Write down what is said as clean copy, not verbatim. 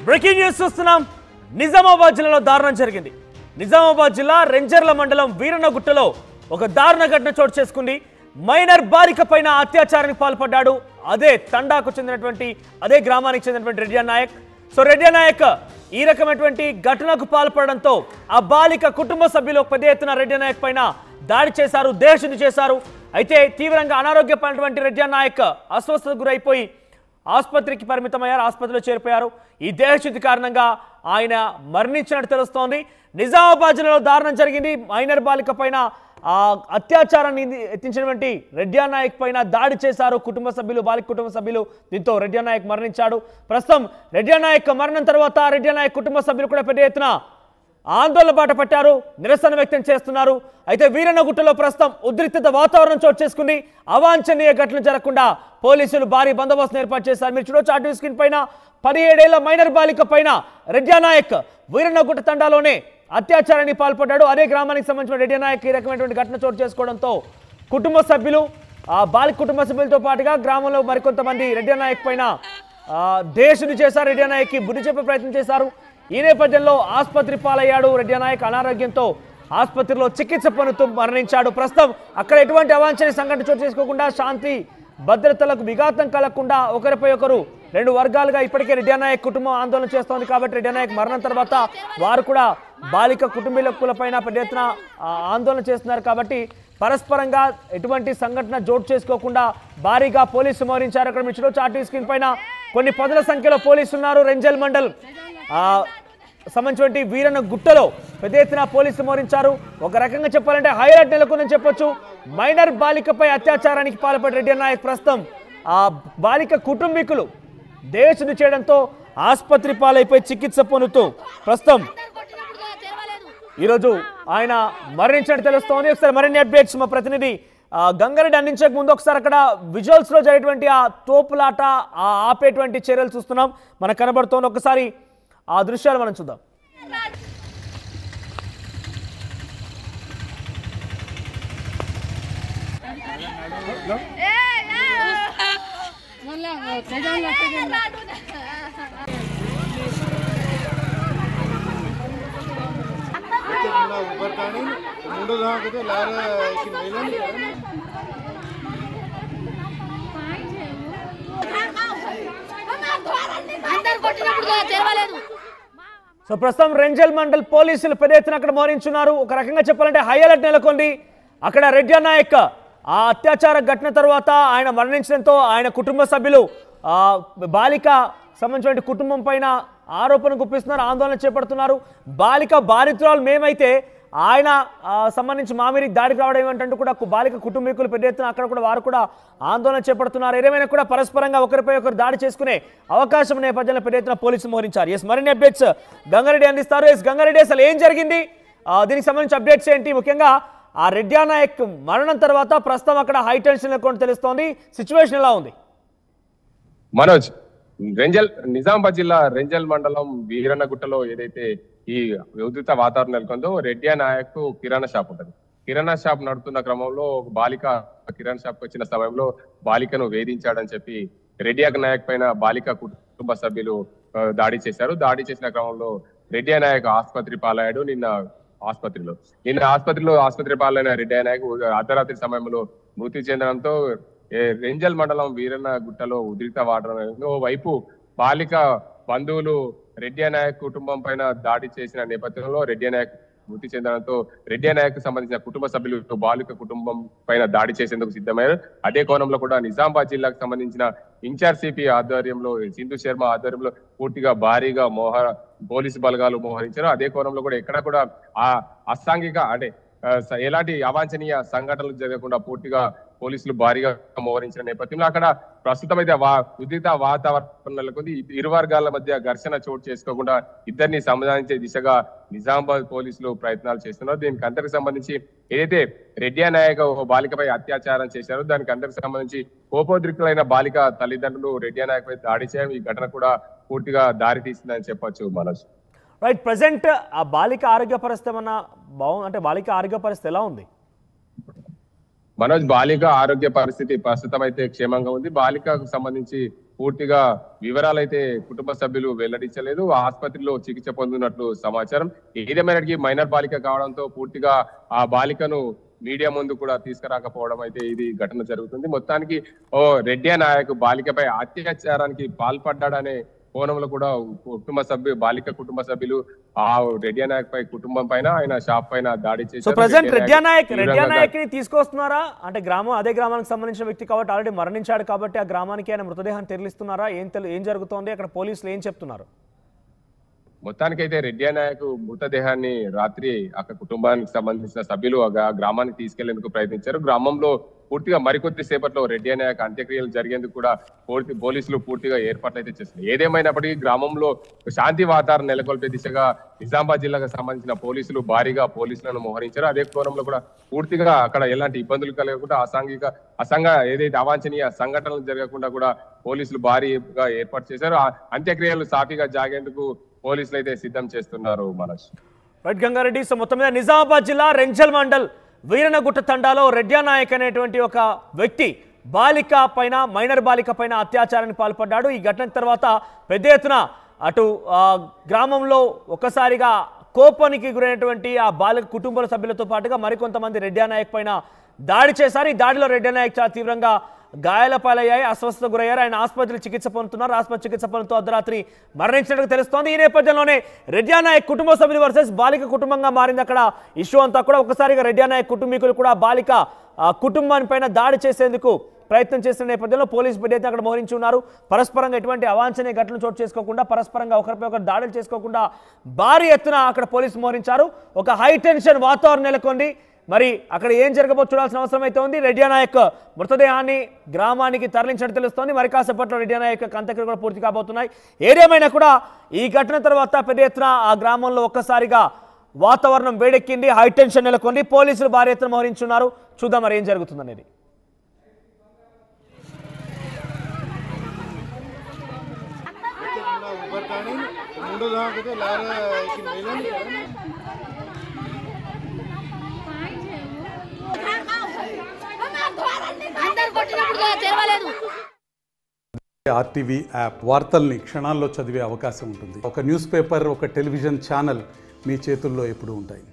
Breaking news చూస్తున్నాం. నిజామాబాద్ జిల్లాలో దారుణం జరిగింది. నిజామాబాద్ జిల్లా రెంజర్ల మండలం వీరన్నగుట్టలో ఒక దారుణ ఘటన చోటు చేసుకుంది. మైనర్ బాలిక పైన అత్యాచారానికి పాల్పడ్డాడు. అదే తండాకు చెందినటువంటి అదే గ్రామానికి చెందినటువంటి రెడ్డి నాయక్. సో రెడ్డి నాయక్ ఈ రకమైనటువంటి ఘటనకు పాల్పడడంతో ఆ బాలిక కుటుంబ సభ్యులు పెద్ద ఎత్తున రెడ్డి నాయక్ పైన దాడి చేశారు, దేశశుద్ధి చేశారు. అయితే తీవ్రంగా అనారోగ్యపడినటువంటి రెడ్డి నాయక్ అస్వస్థతకు గురైపోయి ఆసుపత్రికి పరిమితమయ్యారు, ఆసుపత్రిలో చేరిపోయారు. ఈ దేహశుద్ధి కారణంగా ఆయన మరణించినట్టు తెలుస్తోంది. నిజామాబాద్ జిల్లాలో దారుణం జరిగింది. మైనర్ బాలిక పైన అత్యాచారాన్ని ఎత్తించినటువంటి రెడ్డి నాయక్ పైన దాడి చేశారు కుటుంబ సభ్యులు, బాలిక కుటుంబ సభ్యులు. దీంతో రెడ్డి నాయక్ మరణించాడు. ప్రస్తుతం రెడ్డి నాయక్ మరణం తర్వాత రెడ్డి నాయక్ కుటుంబ సభ్యులు కూడా పెద్ద ఎత్తున ఆందోళన బాట పట్టారు, నిరసన వ్యక్తం చేస్తున్నారు. అయితే వీరన్నగుట్టలో ప్రస్తుతం ఉద్రిక్తత వాతావరణం చోటు చేసుకుంది. అవాంఛనీయ ఘటనలు జరగకుండా పోలీసులు భారీ బందోబస్తు ఏర్పాటు చేశారు. మీరు చూడొచ్చు ఆటో స్క్రీన్ పైన 17 ఏళ్ల మైనర్ బాలిక పైన రెడ్డి నాయక్ వీరన్నగుట్ట తండాలోనే అత్యాచారానికి పాల్పడ్డాడు. అదే గ్రామానికి సంబంధించిన రెడ్డి నాయక్ ఈ రకమైనటువంటి ఘటన చోటు చేసుకోవడంతో కుటుంబ సభ్యులు, బాలిక కుటుంబ సభ్యులతో పాటుగా గ్రామంలో మరికొంతమంది రెడ్డి నాయక్ పైన దేశుని చేశారు. రెడ్డి నాయక్కి బుద్ధి చెప్పే ప్రయత్నం చేశారు. ఈ నేపథ్యంలో ఆసుపత్రి పాలయ్యాడు. రెడ్డి నాయక్ అనారోగ్యంతో ఆసుపత్రిలో చికిత్స పొందుతూ మరణించాడు. ప్రస్తుతం అక్కడ ఎటువంటి అవాంఛనీయ సంఘటన చోటు చేసుకోకుండా, శాంతి భద్రతలకు విఘాతం కలగకుండా ఒకరిపై ఒకరు రెండు వర్గాలుగా ఇప్పటికే రెడ్డి నాయక్ కుటుంబం ఆందోళన చేస్తోంది. కాబట్టి రెడ్డి నాయక్ మరణం తర్వాత వారు కూడా బాలిక కుటుంబీకులపైన పెద్ద ఎత్తున ఆందోళన చేస్తున్నారు. కాబట్టి పరస్పరంగా ఎటువంటి సంఘటన జోటు చేసుకోకుండా భారీగా పోలీసులు మోహరించారు. అక్కడ మీరు చూడొచ్చు ఆర్టీ స్క్రీన్ పైన కొన్ని పదుల సంఖ్యలో పోలీసులు ఉన్నారు. రెంజల్ మండల్ సంబంధించిన వీరన్నగుట్టలో పెద్ద ఎత్తున పోలీసులు మోహరించారు. ఒక రకంగా చెప్పాలంటే హైలైట్ నెలకొందని చెప్పొచ్చు. మైనర్ బాలికపై అత్యాచారానికి పాల్పడి రెడ్డి నాయక్ ప్రస్తుతం ఆ బాలిక కుటుంబీకులు దేశశుద్ధి చేయడంతో ఆసుపత్రి పాలైపోయి చికిత్స పొందుతూ ప్రస్తుతం ఈరోజు ఆయన మరణించినట్టు తెలుస్తోంది. ఒకసారి మరిన్ని అప్డేట్స్ మా ప్రతినిధి గంగారెడ్డి అందించక ముందు ఒకసారి అక్కడ విజువల్స్ లో జరిగేటువంటి ఆ తోపులాట, ఆపేటువంటి చర్యలు చూస్తున్నాం, మనకు కనబడుతోంది. ఒకసారి ఆ దృశ్యాలు మనం చూద్దాం. ऊपर కానీ ముందు దాకితే లారా కి మేలని అందర్ కొట్టినప్పుడు తెరవలేదు. సో ప్రస్తుతం రెంజల్ మండల్ పోలీసులు పెద్ద ఎత్తున అక్కడ మోహరించున్నారు. ఒక రకంగా చెప్పాలంటే హై అలర్ట్ నెలకొంది. అక్కడ రెడ్డి నాయక్ ఆ అత్యాచార ఘటన తర్వాత ఆయన మరణించడంతో ఆయన కుటుంబ సభ్యులు బాలిక సంబంధించిన కుటుంబం పైన ఆరోపణ గుప్పిస్తున్నారు, ఆందోళన చేపడుతున్నారు. బాలిక బాధితురాలు మేమైతే ఆయన సంబంధించి మా మీద దాడికి రావడం ఏమంటూ కూడా బాలిక కుటుంబీకులు పెద్ద ఎత్తున అక్కడ కూడా వారు కూడా ఆందోళన చేపడుతున్నారు. ఏదేమైనా కూడా పరస్పరంగా ఒకరిపై ఒకరు దాడి చేసుకునే అవకాశం నేపథ్యంలో పెద్ద ఎత్తున పోలీసులు మోహరించారు. ఎస్, మరిన్ని అప్డేట్స్ గంగారెడ్డి అందిస్తారు. ఎస్ గంగారెడ్డి, అసలు ఏం జరిగింది, దీనికి సంబంధించి అప్డేట్స్ ఏంటి? ముఖ్యంగా ఆ రెడ్డి నాయక్ మరణం తర్వాత ప్రస్తుతం అక్కడ హై టెన్షన్ ఎక్కువ తెలుస్తోంది. సిచ్యువేషన్ ఎలా ఉంది? మనోజ్, నిజామాబాద్ జిల్లా రెంజల్ మండలం వీరన్నగుట్టలో ఏదైతే ఈ ఉద్రిక్త వాతావరణం నెలకొందో, రెడ్డి నాయక్ కిరాణా షాప్ ఉంటుంది. కిరాణా షాప్ నడుపుతున్న క్రమంలో ఒక బాలిక కిరాణా షాప్ వచ్చిన సమయంలో బాలికను వేధించాడని చెప్పి రెడ్డి నాయక్ పైన బాలిక కుటుంబ సభ్యులు దాడి చేశారు. దాడి చేసిన క్రమంలో రెడ్డి నాయక్ ఆసుపత్రి పాలయ్యాడు. నిన్న ఆసుపత్రి పాలైన రెడ్డి నాయక్ అర్ధరాత్రి సమయంలో మృతి చెందడంతో రెంజల్ మండలం వీరన్నగుట్టలో ఉద్రిక్త వాతావరణం. వైపు బాలిక బంధువులు రెడ్డి నాయక్ కుటుంబం పైన దాడి చేసిన నేపథ్యంలో రెడ్డి నాయక్ మృతి చెందడంతో రెడ్డి నాయక్ సంబంధించిన కుటుంబ సభ్యులు బాలిక కుటుంబం పైన దాడి చేసేందుకు సిద్ధమయ్యారు. అదే కోణంలో కూడా నిజామాబాద్ జిల్లాకు సంబంధించిన ఇన్ఛార్జ్ సిపి ఆధ్వర్యంలో సింధు శర్మ ఆధ్వర్యంలో పూర్తిగా భారీగా పోలీసు బలగాలు మోహరించారు. అదే కోణంలో కూడా ఎక్కడ కూడా ఆ అసాంఘిక అంటే ఎలాంటి అవాంఛనీయ సంఘటనలు జరగకుండా పూర్తిగా పోలీసులు భారీగా మోహరించిన నేపథ్యంలో అక్కడ ప్రస్తుతం అయితే ఉద్రిక్త వాతావరణం నెలకొంది. ఇరు వర్గాల మధ్య ఘర్షణ చోటు చేసుకోకుండా ఇద్దరిని సమాధానించే దిశగా నిజామాబాద్ పోలీసులు ప్రయత్నాలు చేస్తున్నారు. దీనికి అందరికి సంబంధించి ఏదైతే రెడ్డి నాయక్ బాలికపై అత్యాచారం చేశారో దానికి అందరికి సంబంధించి కోపోద్రిక్తులైన బాలిక తల్లిదండ్రులు రెడ్డి నాయక్ పై దాడి చేయడం ఈ ఘటన కూడా పూర్తిగా దారి తీసిందని చెప్పొచ్చు. మనోజ్, రైట్, ప్రెసెంట్ ఆ బాలిక ఆరోగ్య పరిస్థితి ఏమన్నా అంటే బాలిక ఆరోగ్య పరిస్థితి ఎలా ఉంది? మనోజ్, బాలిక ఆరోగ్య పరిస్థితి ప్రస్తుతం అయితే క్షేమంగా ఉంది. బాలికకు సంబంధించి పూర్తిగా వివరాలైతే కుటుంబ సభ్యులు వెల్లడించలేదు. ఆసుపత్రిలో చికిత్స పొందుతున్నట్లు సమాచారం. ఏదేమైనటికీ మైనర్ బాలిక కావడంతో పూర్తిగా ఆ బాలికను మీడియా ముందు కూడా తీసుకురాకపోవడం అయితే ఇది ఘటన జరుగుతుంది. మొత్తానికి రెడ్డి నాయక్ బాలికపై అత్యాచారానికి పాల్పడ్డాడనే కోణంలో కూడా బాలిక కుటుంబ సభ్యులు ఆ రెడ్డి నాయక్ పై కుటుంబం పైన ఆయన షాప్ పైన దాడి చేశారు. ప్రెసెంట్ రెడ్డి నాయక్ ని తీసుకొస్తున్నారా అంటే అదే గ్రామానికి సంబంధించిన వ్యక్తి కాబట్టి ఆల్రెడీ మరణించాడు కాబట్టి ఆ గ్రామానికి ఆయన మృతదేహాన్ని తరలిస్తున్నారా? ఏం జరుగుతోంది అక్కడ? పోలీసులు ఏం చెప్తున్నారు? మొత్తానికైతే రెడ్డి నాయక్ మృతదేహాన్ని రాత్రి అక్కడ కుటుంబానికి సంబంధించిన సభ్యులు గ్రామానికి తీసుకెళ్లేందుకు ప్రయత్నించారు. గ్రామంలో పూర్తిగా మరికొద్ది సేపట్లో రెడ్డి నాయక్ అంత్యక్రియలు జరిగేందుకు కూడా పోలీసులు పూర్తిగా ఏర్పాట్లు అయితే చేస్తారు. ఏదేమైనప్పటికీ గ్రామంలో శాంతి వాతావరణం నెలకొల్పే దిశగా నిజామాబాద్ జిల్లాకు సంబంధించిన పోలీసులు భారీగా పోలీసులను మోహరించారు. అదే కోణంలో కూడా పూర్తిగా అక్కడ ఎలాంటి ఇబ్బందులు కలగకుండా ఏదైతే అవాంఛనీయ సంఘటనలు జరగకుండా కూడా పోలీసులు భారీగా ఏర్పాటు చేశారు. అంత్యక్రియలు సాఫీగా జాగేందుకు పోలీసులు అయితే సిద్ధం చేస్తున్నారు. మనోజ్ రైట్ గంగారెడ్డి. సో మొత్తం మీద నిజామాబాద్ జిల్లా రెంజల్ మండల్ వీరనగుట్ట తండాలో రెడ్డి నాయక్ అనేటువంటి ఒక వ్యక్తి మైనర్ బాలిక పైన అత్యాచారానికి పాల్పడ్డాడు. ఈ ఘటన తర్వాత పెద్ద ఎత్తున అటు గ్రామంలో ఒక్కసారిగా కోపానికి గురైనటువంటి ఆ బాలిక కుటుంబ సభ్యులతో పాటుగా మరికొంతమంది రెడ్డి నాయక్ పైన దాడి చేశారు. ఈ దాడిలో రెడ్డి నాయక్ చాలా తీవ్రంగా గాయాల పాలయ్యాయి, అస్వస్థత గురయ్యారు. ఆయన ఆసుపత్రి చికిత్స పొందుతున్నారు. ఆసుపత్రి చికిత్స పొందుతూ అర్ధరాత్రి మరణించినట్టు తెలుస్తోంది. ఈ నేపథ్యంలోనే రెడ్డి నాయక్ కుటుంబ సభ్యులు వర్సెస్ బాలిక కుటుంబంగా మారింది అక్కడ ఇష్యూ అంతా కూడా. ఒక్కసారిగా రెడ్డి నాయక్ కుటుంబీకులు కూడా బాలిక కుటుంబాన్ని పైన దాడి చేసేందుకు ప్రయత్నం చేసిన నేపథ్యంలో పోలీసు బిడ్డైతే అక్కడ మోహరించి ఉన్నారు. పరస్పరంగా ఎటువంటి అవాంఛనీయ ఘటనలు చోటు చేసుకోకుండా, పరస్పరంగా ఒకరిపై ఒకరు దాడులు చేసుకోకుండా భారీ ఎత్తున అక్కడ పోలీసు మోహరించారు. ఒక హై టెన్షన్ వాతావరణం నెలకొంది. మరి అక్కడ ఏం జరగబో చూడాల్సిన అవసరం అయితే ఉంది. రెడ్డి నాయక్ మృతదేహాన్ని గ్రామానికి తరలించినట్టు తెలుస్తోంది. మరి కాసేపట్లో రెడ్డి నాయక్ అంత్యక్రియలు కూడా పూర్తి కాబోతున్నాయి. ఏదేమైనా కూడా ఈ ఘటన తర్వాత పెద్ద ఎత్తున ఆ గ్రామంలో ఒక్కసారిగా వాతావరణం వేడెక్కింది, హై టెన్షన్ నెలకొంది. పోలీసులు భారీ ఎత్తున మోహరించున్నారు. చూద్దాం మరి ఏం జరుగుతుందనేది. ఆర్టీవీ యాప్ వార్తల్ని క్షణాల్లో చదివే అవకాశం ఉంటుంది. ఒక న్యూస్ పేపర్, ఒక టెలివిజన్ ఛానల్ మీ చేతుల్లో ఎప్పుడూ ఉంటాయి.